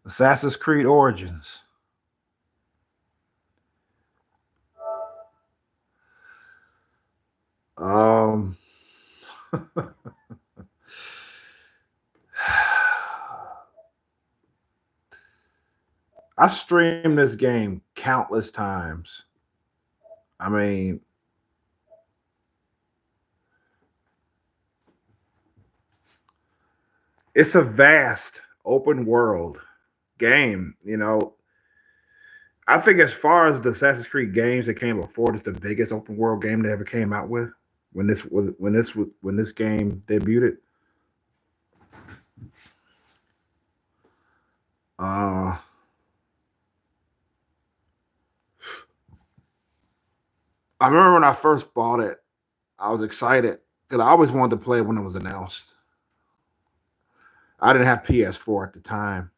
Assassin's Creed Origins. Um, I streamed this game countless times. I mean, it's a vast open world game. I think as far as the Assassin's Creed games that came before, it's the biggest open world game they ever came out with. When this game debuted. Uh, I remember when I first bought it, I was excited because I always wanted to play it when it was announced. I didn't have PS4 at the time.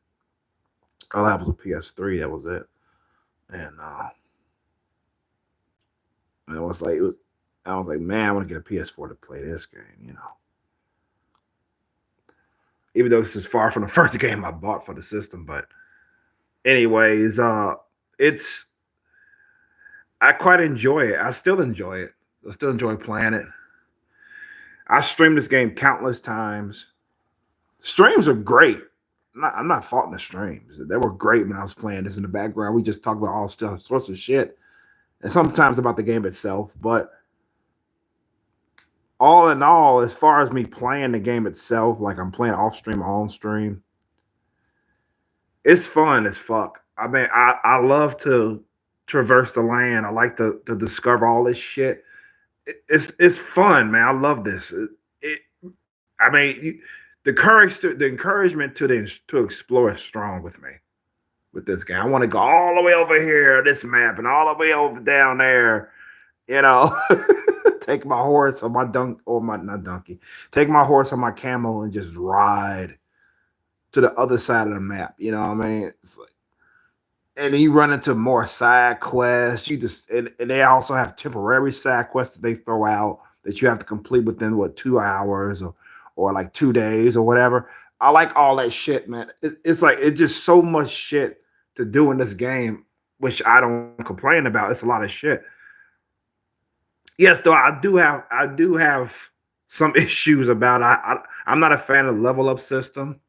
All I had was a PS3. That was it. And it was like I was like, man, I want to get a PS4 to play this game. Even though this is far from the first game I bought for the system, but anyways, it's I quite enjoy it. I still enjoy it. I still enjoy playing it. I streamed this game countless times. Streams are great. I'm not faulting the streams. They were great when I was playing this in the background. We just talked about all sorts of shit, and sometimes about the game itself. But all in all, as far as me playing the game itself, like I'm playing off stream, on stream, it's fun as fuck. I mean, I love to traverse the land. I like to discover all this shit. It's fun, man. I love this. It I mean, the encouragement to explore is strong with me with this game. I want to go all the way over here, this map, and all the way over down there. You know, take my horse or my dunk or my not donkey. Take my horse or my camel and just ride to the other side of the map. You know what I mean? It's like, and then you run into more side quests. And they also have temporary side quests that they throw out that you have to complete within 2 hours or like 2 days or whatever. I like all that shit, man. It's like it's just so much shit to do in this game, which I don't complain about. It's a lot of shit. Yes, though I do have some issues about I'm not a fan of the level up system.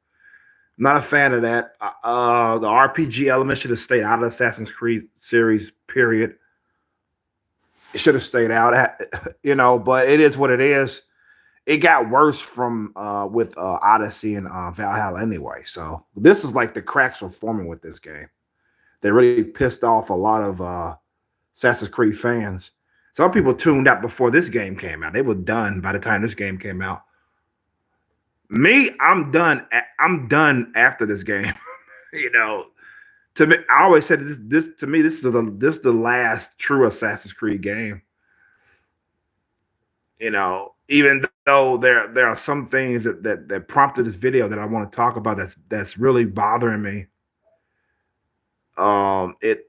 Not a fan of that. The RPG element should have stayed out of the Assassin's Creed series. Period. It should have stayed out. But it is what it is. It got worse from with Odyssey and Valhalla anyway. So this is like the cracks were forming with this game. They really pissed off a lot of Assassin's Creed fans. Some people tuned out before this game came out. They were done by the time this game came out. Me, I'm done. I'm done after this game. you know, to me, I always said this to me. This is the last true Assassin's Creed game. Even though there are some things that prompted this video that I want to talk about that's really bothering me. It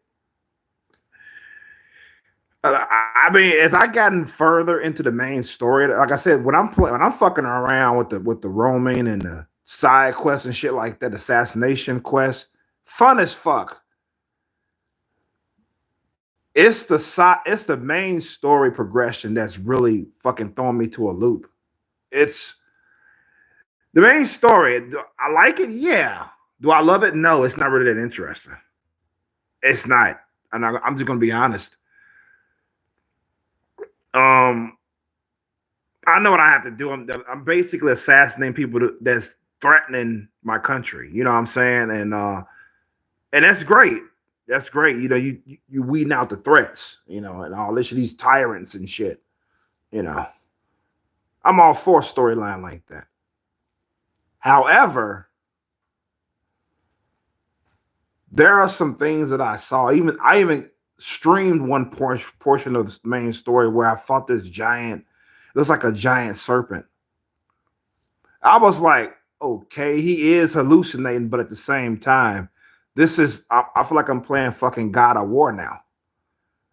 I mean, as I gotten further into the main story, like I said, when I'm fucking around with the roaming and the side quests and shit like that, assassination quest, fun as fuck. It's the main story progression that's really fucking throwing me to a loop. It's the main story. I like it, yeah. Do I love it? No, it's not really that interesting. It's not. I'm just gonna be honest. Um, I know what I have to do. I'm basically assassinating people that's threatening my country. You know what I'm saying? And that's great. That's great. You weeding out the threats. And all this these tyrants and shit. You know, I'm all for a storyline like that. However, there are some things that I saw. I even streamed one portion of the main story where I fought this giant. It looks like a giant serpent. I was like, okay, he is hallucinating, but at the same time, I feel like I'm playing fucking God of War now.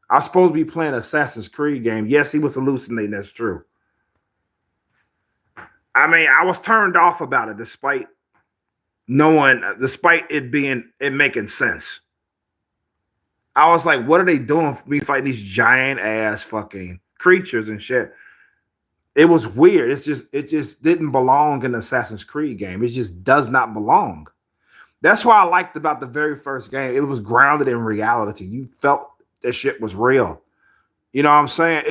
I'm supposed to be playing Assassin's Creed game. Yes, he was hallucinating. That's true. I mean, I was turned off about it, despite knowing, despite it making sense. I was like, what are they doing for me fighting these giant ass fucking creatures and shit? It was weird. It just didn't belong in the Assassin's Creed game. It just does not belong. That's why I liked about the very first game. It was grounded in reality. You felt that shit was real. You know what I'm saying?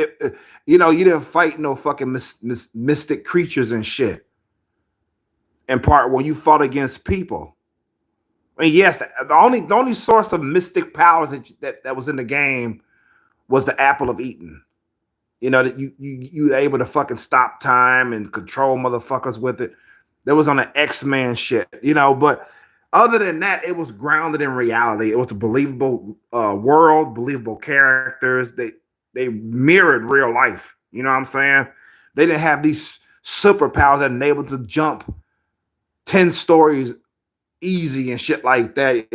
You didn't fight no fucking mystic creatures and shit. In part when you fought against people. I mean, yes, the only source of mystic powers that was in the game was the Apple of Eden. You know, that you able to fucking stop time and control motherfuckers with it. That was on the X-Men shit, but other than that, it was grounded in reality. It was a believable world, believable characters. They mirrored real life. You know what I'm saying? They didn't have these superpowers that enabled to jump 10 stories easy and shit like that.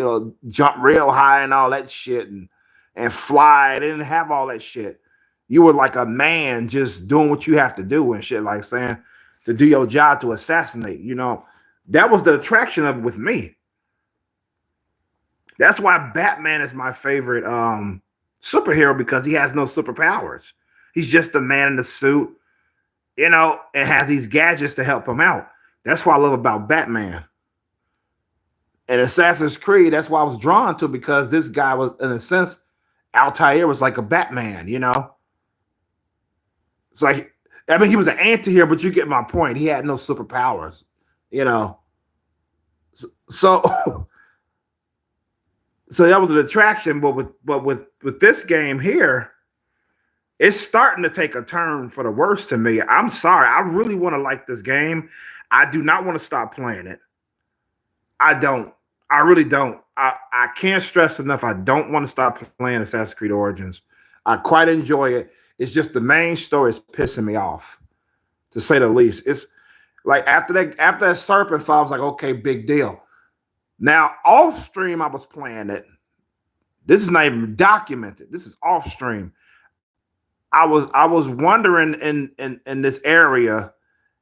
Jump real high and all that shit and fly. They didn't have all that shit. You were like a man just doing what you have to do and shit, like saying to do your job to assassinate. That was the attraction of it with me. That's why Batman is my favorite superhero, because he has no superpowers. He's just a man in the suit, and has these gadgets to help him out. That's what I love about Batman. And Assassin's Creed, that's why I was drawn to, because this guy was, in a sense, Altair was like a Batman, It's like, I mean, he was an anti-hero, but you get my point. He had no superpowers, So, so that was an attraction. But with this game here, it's starting to take a turn for the worse to me. I'm sorry. I really want to like this game. I do not want to stop playing it. I don't. I really don't. I can't stress enough. I don't want to stop playing Assassin's Creed Origins. I quite enjoy it. It's just the main story is pissing me off, to say the least. It's like after that serpent fight, I was like, okay, big deal. Now, off stream, I was playing it. This is not even documented. This is off stream. I was wandering in this area,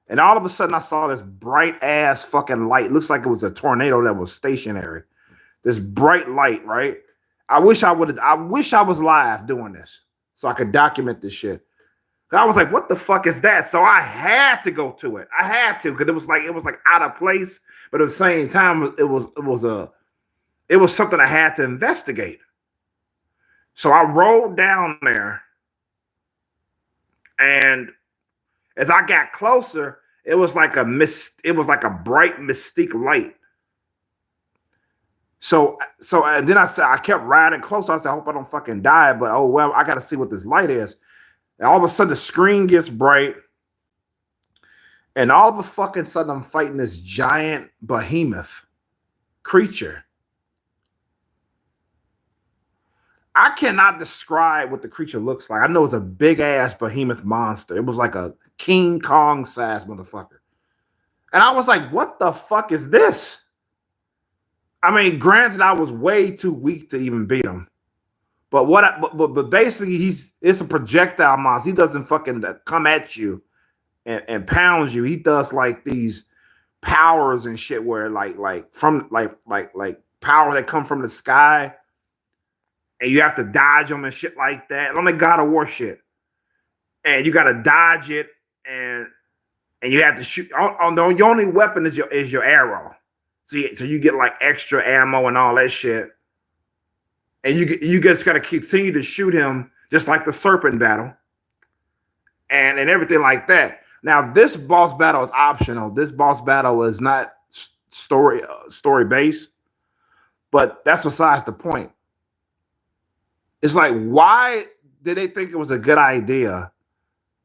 and all of a sudden I saw this bright ass fucking light. Looks like it was a tornado that was stationary. This bright light, right? I wish I was live doing this so I could document this shit. I was like, what the fuck is that? So I had to go to it. I had to, because it was like out of place, but at the same time, it was something I had to investigate. So I rolled down there, and as I got closer, it was like a bright mystique light. So and then I kept riding closer. I said, I hope I don't fucking die, but oh well, I gotta see what this light is. And all of a sudden the screen gets bright, and all of a fucking sudden I'm fighting this giant behemoth creature. I cannot describe what the creature looks like. I know it's a big ass behemoth monster. It was like a King Kong size motherfucker. And I was like, what the fuck is this? I mean, granted, I was way too weak to even beat him. But but basically, it's a projectile monster. He doesn't fucking come at you and pounds you. He does like these powers and shit where like power that come from the sky, and you have to dodge them and shit like that. On the God of War shit, and you got to dodge it, and you have to shoot. On your only weapon is your arrow. So you get like extra ammo and all that shit, and you just got to continue to shoot him just like the serpent battle, and everything like that. Now this boss battle is optional. This boss battle is not story based, but that's besides the point. It's like, why did they think it was a good idea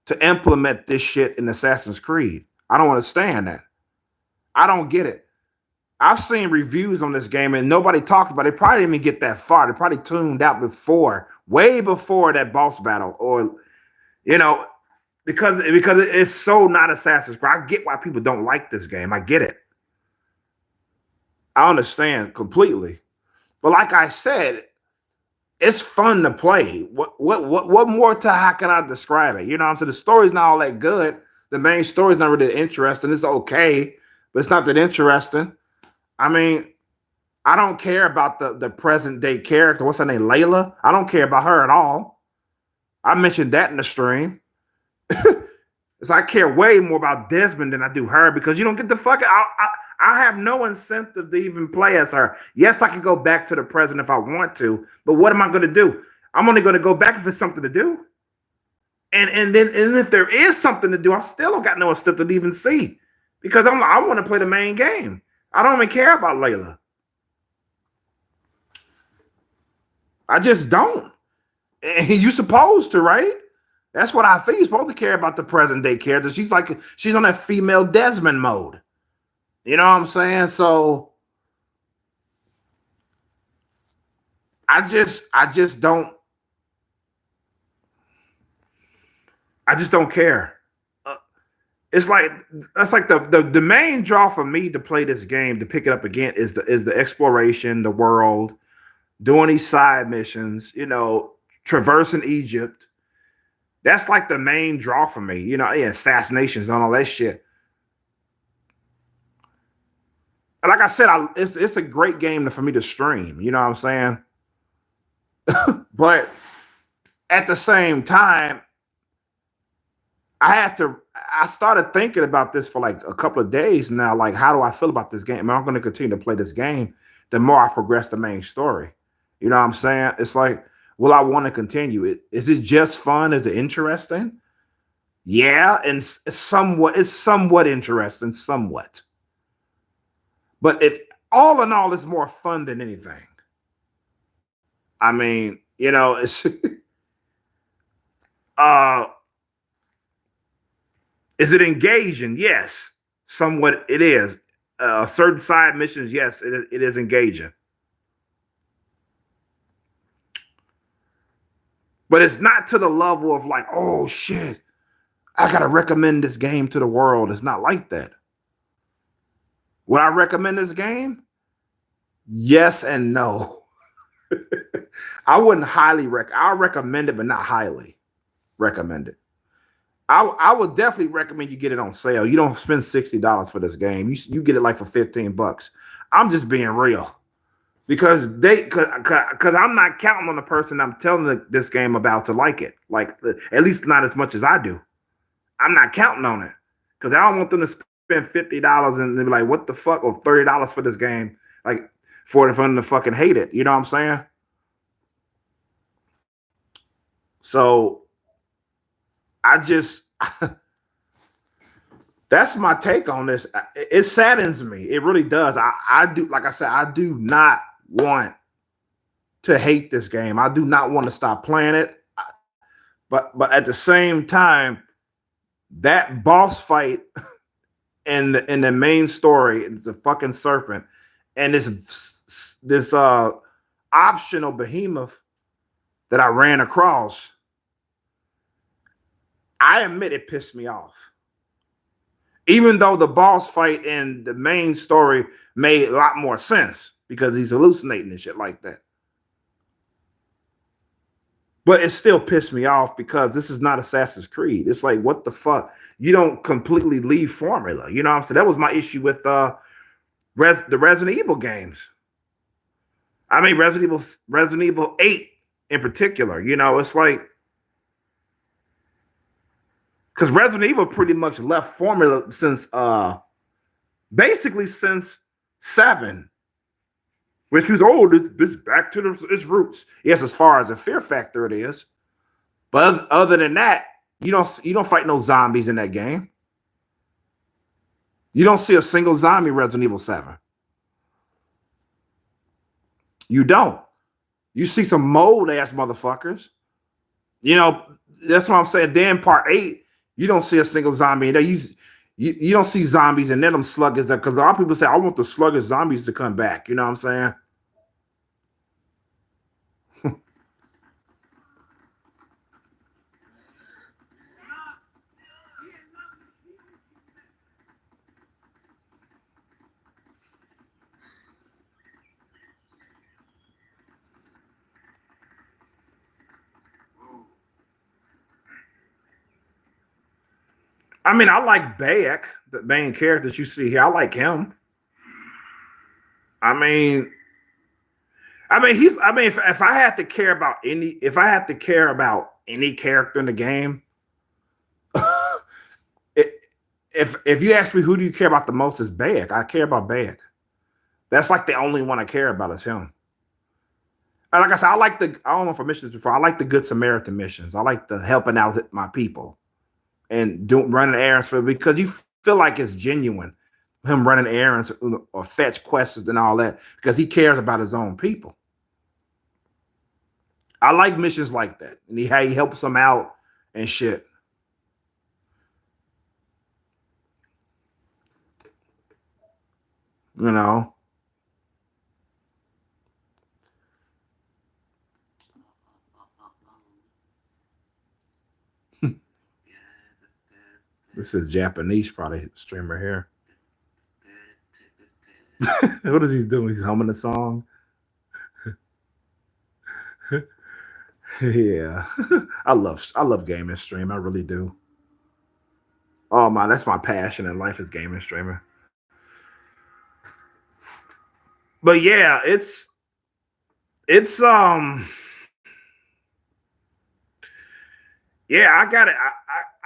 to implement this shit in Assassin's Creed? I don't understand that. I don't get it. I've seen reviews on this game and nobody talked about it. They probably didn't even get that far. They probably tuned out way before that boss battle, or because it's so not Assassin's Creed. I get why people don't like this game. I get it. I understand completely. But like I said, it's fun to play. What more to how can I describe it? You know what I'm saying? The story's not all that good. The main story's not really interesting. It's okay, but it's not that interesting. I mean, I don't care about the present day character. What's her name? Layla. I don't care about her at all. I mentioned that in the stream. So I care way more about Desmond than I do her because you don't get the fuck. I have no incentive to even play as her. Yes, I can go back to the present if I want to, but what am I going to do? I'm only going to go back if it's something to do. And if there is something to do, I still don't got no incentive to even see because I want to play the main game. I don't even care about Layla. I just don't. And you supposed to, right? That's what I think. You're supposed to care about the present day character. She's on that female Desmond mode. You know what I'm saying? So I just don't care. It's like that's like the main draw for me to play this game to pick it up again is the exploration, the world, doing these side missions, traversing Egypt. That's like the main draw for me, assassinations and all that shit. And like I said, it's a great game for me to stream. You know what I'm saying? But at the same time, I started thinking about this for like a couple of days now. Like, how do I feel about this game? Am I going to continue to play this game the more I progress the main story? You know what I'm saying? It's like, will I want to continue it? Is it just fun? Is it interesting? Yeah, and it's somewhat interesting, somewhat. But all in all, it's more fun than anything. I mean, it's uh is it engaging? Yes, somewhat it is. Certain side missions, yes, it is engaging. But it's not to the level of like, oh shit, I gotta recommend this game to the world. It's not like that. Would I recommend this game? Yes and no. I wouldn't I'll recommend it, but not highly recommend it. I would definitely recommend you get it on sale. You don't spend $60 for this game. You get it like for $15. I'm just being real because because I'm not counting on the person I'm telling this game about to like it. Like at least not as much as I do. I'm not counting on it because I don't want them to spend $50 and be like, what the fuck, or $30 for this game, like for them to fucking hate it. You know what I'm saying? So I just that's my take on this. It saddens me. It really does. I do, like I said, I do not want to hate this game. I do not want to stop playing it. But at the same time, that boss fight in the main story is a fucking serpent, and this optional behemoth that I ran across. I admit it pissed me off. Even though the boss fight in the main story made a lot more sense because he's hallucinating and shit like that. But it still pissed me off because this is not Assassin's Creed. It's like, what the fuck? You don't completely leave formula. You know what I'm saying? That was my issue with the Resident Evil games. I mean, Resident Evil 8 in particular. It's like, because Resident Evil pretty much left formula since basically since 7, which was this back to its roots. Yes, as far as a fear factor it is, but other than that, you don't fight no zombies in that game. You don't see a single zombie in Resident Evil 7. You don't. You see some mold ass motherfuckers. That's what I'm saying. Then part 8, you don't see a single zombie in there. You don't see zombies and then them sluggers because a lot of people say, I want the sluggish zombies to come back. You know what I'm saying? I mean, I like Bayek, the main character that you see here. I like him. I mean, he's. I mean, if I had to care about if I had to care about any character in the game, it, if you ask me who do you care about the most, is Bayek. I care about Bayek. That's like the only one I care about is him. And like I said, I don't know if I mentioned this before. I like the Good Samaritan missions. I like the helping out my people and running errands for because you feel like it's genuine. Him running errands or fetch questions and all that because he cares about his own people. I like missions like that, and he helps them out and shit. You know. This is Japanese probably streamer here. What is he doing? He's humming a song. Yeah. I love gaming stream. I really do. Oh my, that's my passion in life is gaming streaming. But yeah, it's yeah, I got it.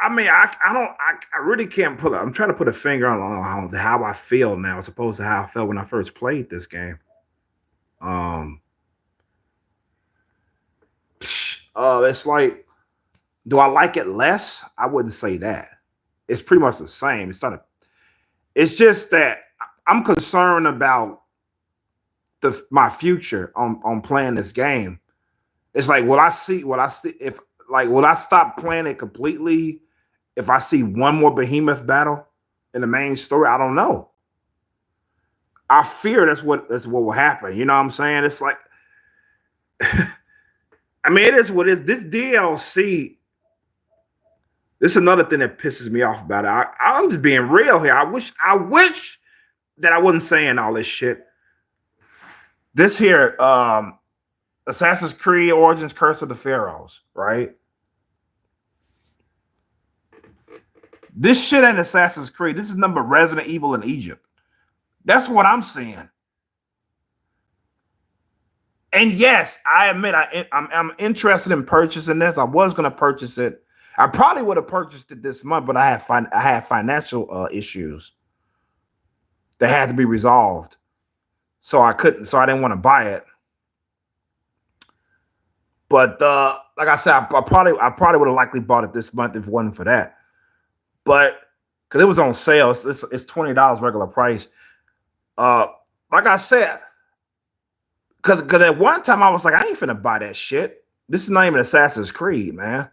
I mean, I really can't put. I'm trying to put a finger on how I feel now, as opposed to how I felt when I first played this game. It's like, do I like it less? I wouldn't say that. It's pretty much the same. It's just that I'm concerned about my future on playing this game. It's like, will I see if like will I stop playing it completely if I see one more behemoth battle in the main story? I don't know. I fear that's what will happen. You know what I'm saying? It's like I mean, it is what it is. This DLC, this is another thing that pisses me off about it. I'm just being real here. I wish that I wasn't saying all this shit. This here, Assassin's Creed Origins Curse of the Pharaohs, right? This shit ain't Assassin's Creed. This is number Resident Evil in Egypt. That's what I'm seeing. And yes, I admit I'm interested in purchasing this. I was going to purchase it. I probably would have purchased it this month, but I had financial issues that had to be resolved, so I couldn't. So I didn't want to buy it. But like I said, I probably would have likely bought it this month if it wasn't for that. But because it was on sale, it's $20 regular price. Like I said, because at one time I was like, I ain't finna buy that shit. This is not even Assassin's Creed, man.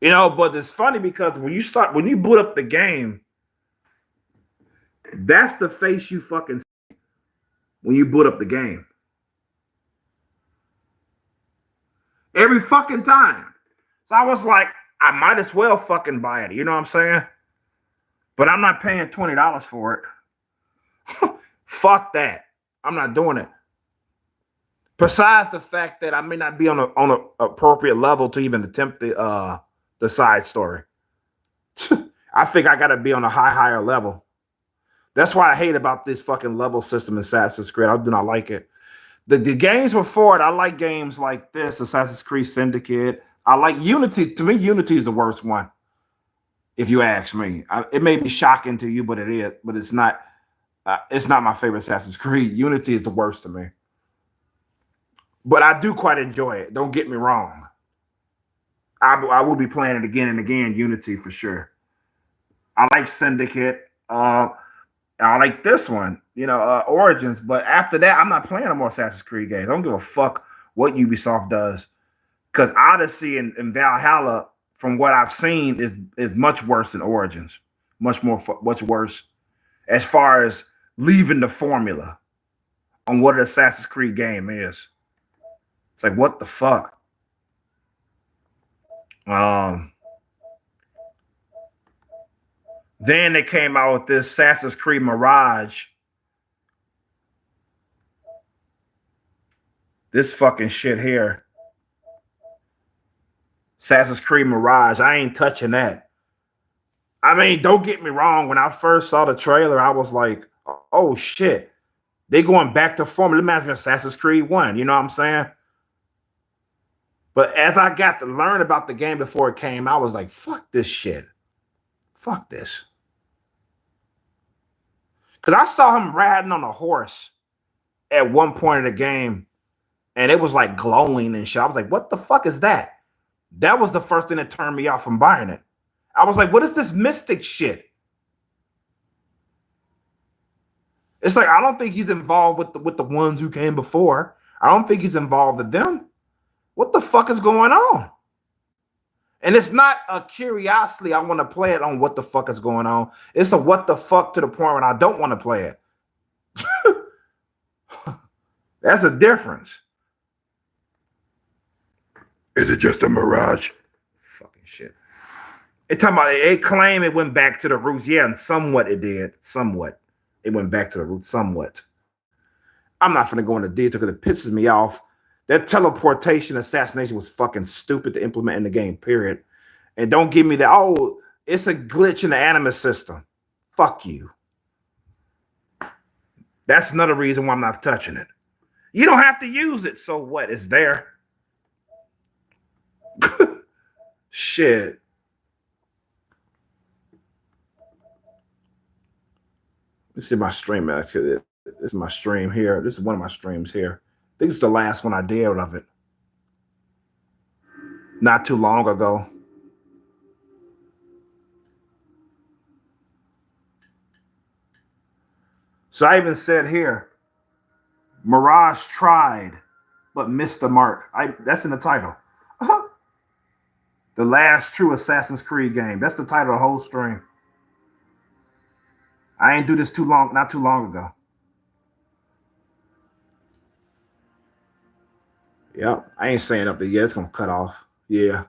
You know, but it's funny because when you boot up the game, that's the face you fucking see when you boot up the game. Every fucking time. So I was like, I might as well fucking buy it. You know what I'm saying? But I'm not paying $20 for it. Fuck that. I'm not doing it. Besides the fact that I may not be on a appropriate level to even attempt the side story. I think I gotta be on a higher level. That's what I hate about this fucking level system in Assassin's Creed. I do not like it. The games before it, I like games like this, Assassin's Creed Syndicate. I like Unity. To me, Unity is the worst one. If you ask me, it may be shocking to you, but it is. But it's not. It's not my favorite Assassin's Creed. Unity is the worst to me. But I do quite enjoy it. Don't get me wrong. I will be playing it again and again. Unity for sure. I like Syndicate. I like this one, Origins. But after that, I'm not playing no more Assassin's Creed games. I don't give a fuck what Ubisoft does. Because Odyssey and Valhalla, from what I've seen, is much worse than Origins. Much worse as far as leaving the formula on what an Assassin's Creed game is. It's like, what the fuck? Then they came out with this Assassin's Creed Mirage. This fucking shit here. Assassin's Creed Mirage. I ain't touching that. I mean, don't get me wrong. When I first saw the trailer, I was like, "Oh shit, they going back to form." Imagine Assassin's Creed 1. You know what I'm saying? But as I got to learn about the game before it came, I was like, "Fuck this shit. Fuck this." Because I saw him riding on a horse at one point in the game, and it was like glowing and shit. I was like, "What the fuck is that?" That was the first thing that turned me off from buying it. I was like, "What is this mystic shit?" It's like I don't think he's involved with the ones who came before. I don't think he's involved with them. What the fuck is going on? And it's not a curiosity. I want to play it on what the fuck is going on. It's a what the fuck to the point where I don't want to play it. That's a difference. Is it just a mirage? Fucking shit. It talking about it claim it went back to the roots. Yeah, and somewhat it did. Somewhat. It went back to the roots somewhat. I'm not gonna go into detail because it pisses me off. That teleportation assassination was fucking stupid to implement in the game, period. And don't give me that, oh, it's a glitch in the Animus system. Fuck you. That's another reason why I'm not touching it. You don't have to use it, so what? It's there. Shit. Let me see my stream. Actually, this is my stream here. This is one of my streams here. I think it's the last one I did of it. Not too long ago. So I even said here, Mirage tried, but missed the mark. That's in the title. The last true Assassin's Creed game. That's the title of the whole stream. I ain't do this not too long ago. Yeah, I ain't saying up there yet. It's gonna cut off. Yeah,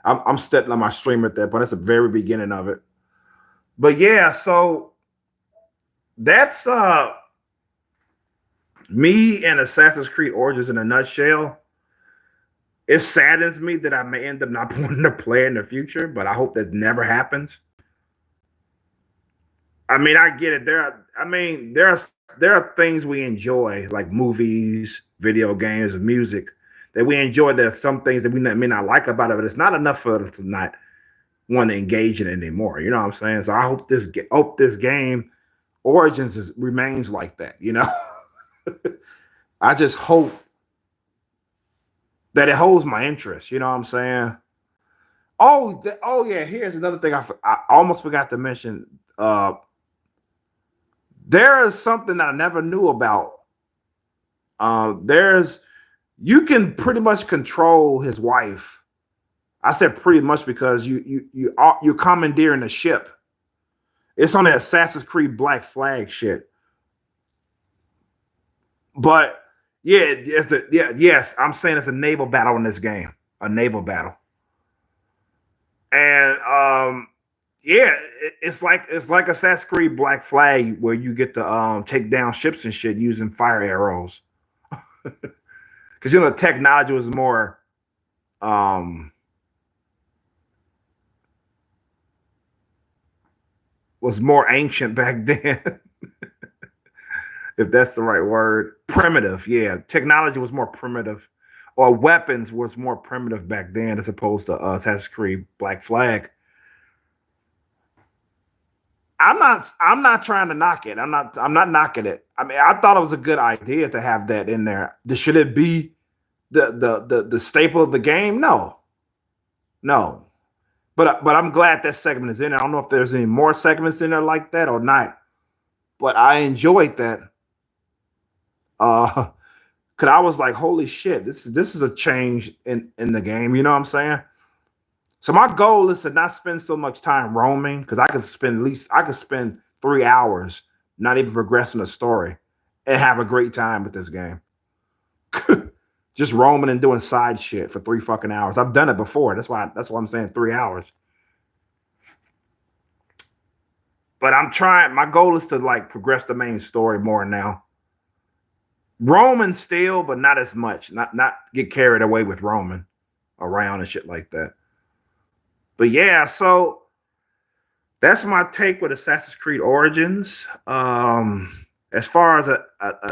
I'm stepping on my stream at that point. That's the very beginning of it. But yeah, so that's me and Assassin's Creed Origins in a nutshell. It saddens me that I may end up not wanting to play in the future, but I hope that never happens. I mean, I get it. There are things we enjoy, like movies, video games, music, that we enjoy. There's some things that we may not like about it, but it's not enough for us to not want to engage in it anymore. You know what I'm saying? So I hope this game Origins remains like that. You know, I just hope that it holds my interest. You know what I'm saying? Oh yeah. Here's another thing I almost forgot to mention. There is something that I never knew about. You can pretty much control his wife. I said pretty much because you're commandeering a ship. It's on the Assassin's Creed Black Flag shit. But yeah, yes, I'm saying it's a naval battle in this game, a naval battle, and yeah, it's like Assassin's Creed Black Flag where you get to take down ships and shit using fire arrows. Because the technology was more ancient back then. If that's the right word. Primitive, yeah. Technology was more primitive, or weapons was more primitive back then as opposed to Assassin's Creed Black Flag. I'm not trying to knock it. I'm not knocking it. I mean, I thought it was a good idea to have that in there. Should it be the staple of the game? No. But I'm glad that segment is in there. I don't know if there's any more segments in there like that or not. But I enjoyed that. Cause I was like, holy shit, this is a change in the game, you know what I'm saying? So my goal is to not spend so much time roaming, because I could spend 3 hours not even progressing the story and have a great time with this game. Just roaming and doing side shit for 3 fucking hours. I've done it before. That's why I'm saying 3 hours. But I'm trying. My goal is to like progress the main story more now. Roman still, but not as much. Not get carried away with Roman around and shit like that. But yeah, so That's my take with Assassin's Creed Origins. As far as a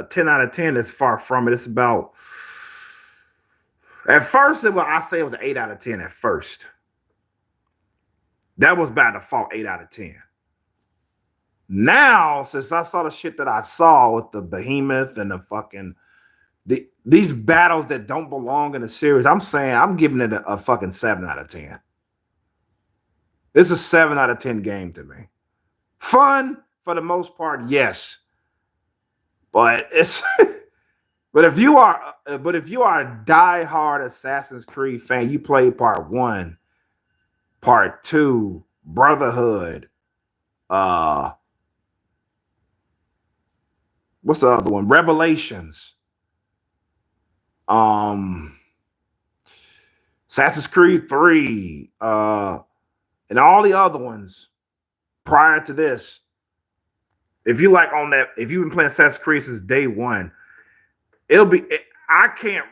10 out of 10, it's far from it. It's about, at first, I say it was an 8 out of 10 at first. That was by default 8 out of 10. Now, since I saw the shit that I saw with the behemoth and the fucking these battles that don't belong in the series, I'm saying I'm giving it a fucking 7 out of 10. It's a 7 out of 10 game to me. Fun for the most part, yes. But it's but if you are a diehard Assassin's Creed fan, you played part 1, part 2, Brotherhood, what's the other one? Revelations. Assassin's Creed 3, and all the other ones prior to this. If you like on that, if you've been playing Assassin's Creed since day one, I can't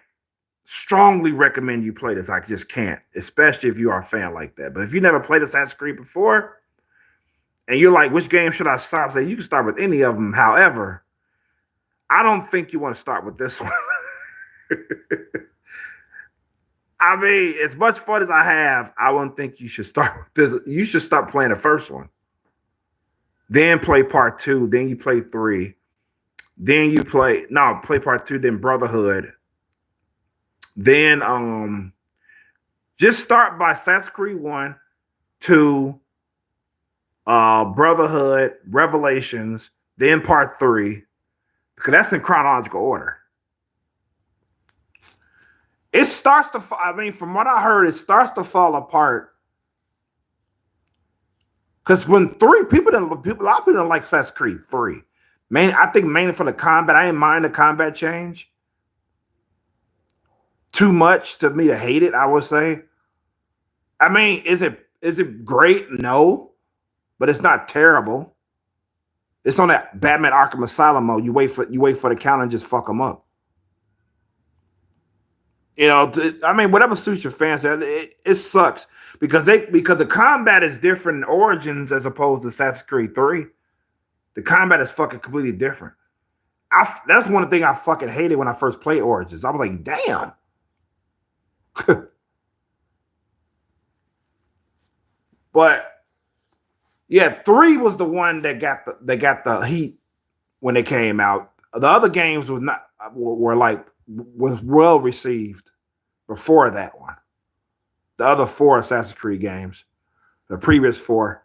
strongly recommend you play this. I just can't, especially if you are a fan like that. But if you never played Assassin's Creed before, and you're like, which game should I start? Say you can start with any of them. However, I don't think you want to start with this one. I mean, as much fun as I have, I wouldn't think you should start with this. You should start playing the first one. Then play part 2. Then you play 3. Then you play part 2, then Brotherhood. Then just start by Assassin's Creed 1, 2, Brotherhood, Revelations, then part 3. Because that's in chronological order. It starts to, I mean, from what I heard, it starts to fall apart. Because when 3, a lot of people don't like Assassin's Creed 3. Man, I think mainly for the combat. I didn't mind the combat change too much to me to hate it, I would say. I mean, is it great? No, but it's not terrible. It's on that Batman Arkham Asylum mode. You wait for the counter and just fuck them up. You know, I mean, whatever suits your fans, it sucks because the combat is different in Origins as opposed to Assassin's Creed 3. The combat is fucking completely different. That's one thing I fucking hated when I first played Origins. I was like, damn. But yeah, 3 was the one that got the heat when it came out. The other games was well received before that one. The other 4 Assassin's Creed games, the previous 4.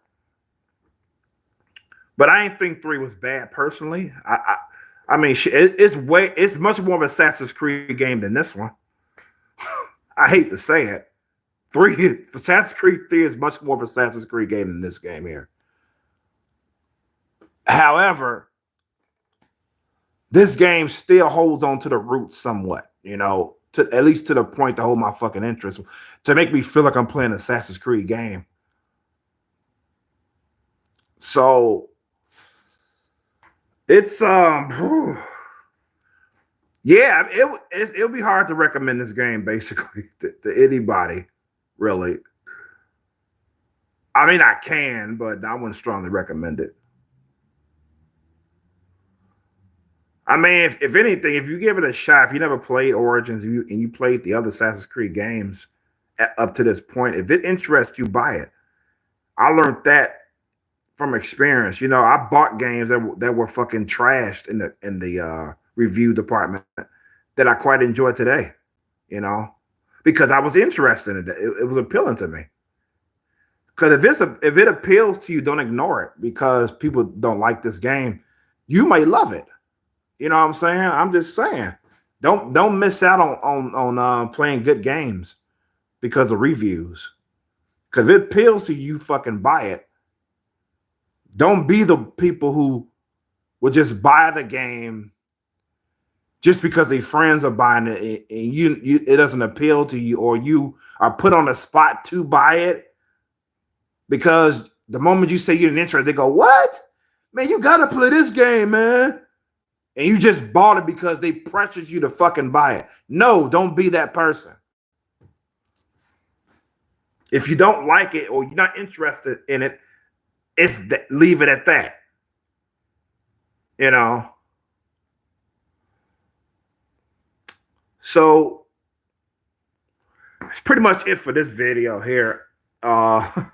But I didn't think 3 was bad personally. I mean, it's much more of an Assassin's Creed game than this one. I hate to say it. Assassin's Creed 3 is much more of an Assassin's Creed game than this game here. However, this game still holds on to the roots somewhat, you know, at least to the point to hold my fucking interest, to make me feel like I'm playing an Assassin's Creed game. So it's yeah, it'll be hard to recommend this game basically to anybody, really. I mean, I can, but I wouldn't strongly recommend it. I mean, if anything, if you give it a shot, if you never played Origins and you played the other Assassin's Creed games up to this point, if it interests you, buy it. I learned that from experience. You know, I bought games that were fucking trashed in the review department that I quite enjoy today. You know, because I was interested in it. It was appealing to me. Because if it appeals to you, don't ignore it because people don't like this game. You may love it. You know what I'm saying? I'm just saying, don't miss out on playing good games because of reviews. Because if it appeals to you, fucking buy it. Don't be the people who will just buy the game just because their friends are buying it and it doesn't appeal to you, or you are put on the spot to buy it because the moment you say you're interested, they go, "What? Man, you gotta play this game, man." And you just bought it because they pressured you to fucking buy it. No, don't be that person. If you don't like it or you're not interested in it, It's leave it at that. You know. So that's pretty much it for this video here. I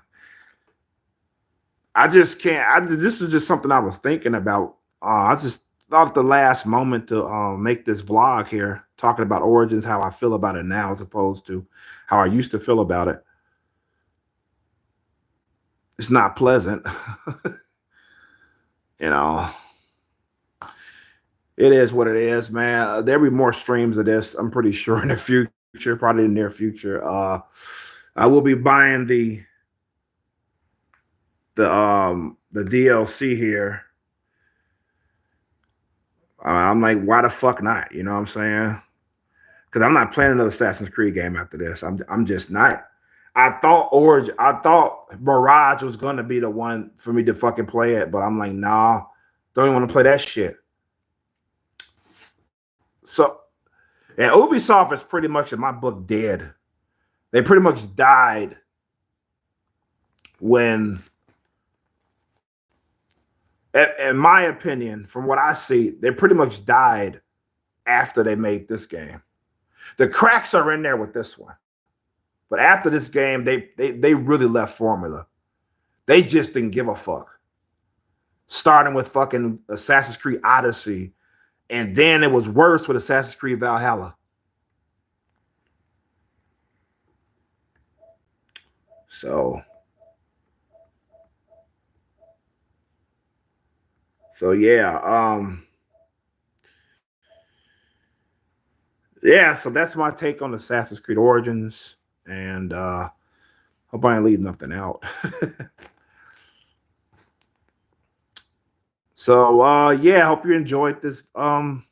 just can't. This was just something I was thinking about. I just thought at the last moment to make this vlog here, talking about Origins, how I feel about it now, as opposed to how I used to feel about it. It's not pleasant, you know. It is what it is, man. There'll be more streams of this, I'm pretty sure, in the future, probably in the near future. I will be buying the DLC here. I'm like, why the fuck not? You know what I'm saying? Because I'm not playing another Assassin's Creed game after this. I'm just not. I thought Mirage was gonna be the one for me to fucking play it, but I'm like, nah, don't even want to play that shit. So, and Ubisoft is pretty much, in my book, dead. They pretty much died when, in my opinion, from what I see, they pretty much died after they made this game. The cracks are in there with this one, but after this game, they really left formula. They just didn't give a fuck. Starting with fucking Assassin's Creed Odyssey, and then it was worse with Assassin's Creed Valhalla. So yeah, yeah, so that's my take on Assassin's Creed Origins, and hope I ain't leave nothing out. So yeah, hope you enjoyed this vlog.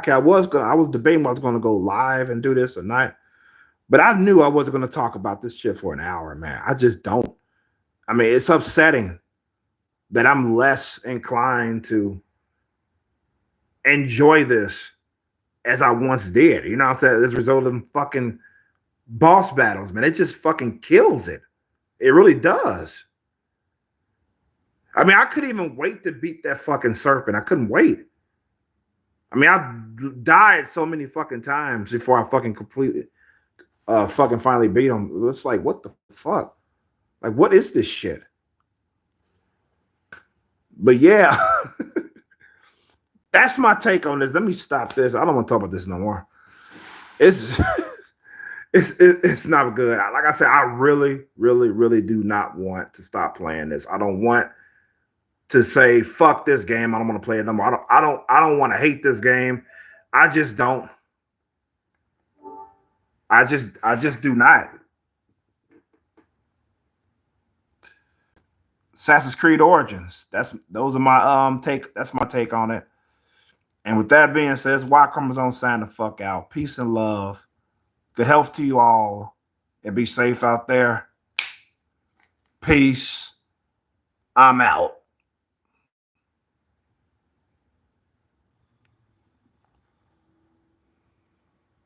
I was debating whether I was gonna go live and do this or not, but I knew I wasn't gonna talk about this shit for an hour, man. I just don't. I mean, it's upsetting that I'm less inclined to enjoy this as I once did. You know what I'm saying? As a result of fucking boss battles, man. It just fucking kills it. It really does. I mean, I couldn't even wait to beat that fucking serpent. I couldn't wait. I mean, I died so many fucking times before I fucking completely fucking finally beat him. It's like, what the fuck? Like, what is this shit? But yeah, that's my take on this. Let me stop this. I don't want to talk about this no more. It's it's not good. Like I said, I really, really, really do not want to stop playing this. I don't want to say fuck this game. I don't want to play it no more. I don't want to hate this game. I just don't. I just do not. Assassin's Creed Origins. Those are my take. That's my take on it. And with that being said, it's Y Chromosome sign the fuck out. Peace and love. Good health to you all. And be safe out there. Peace. I'm out.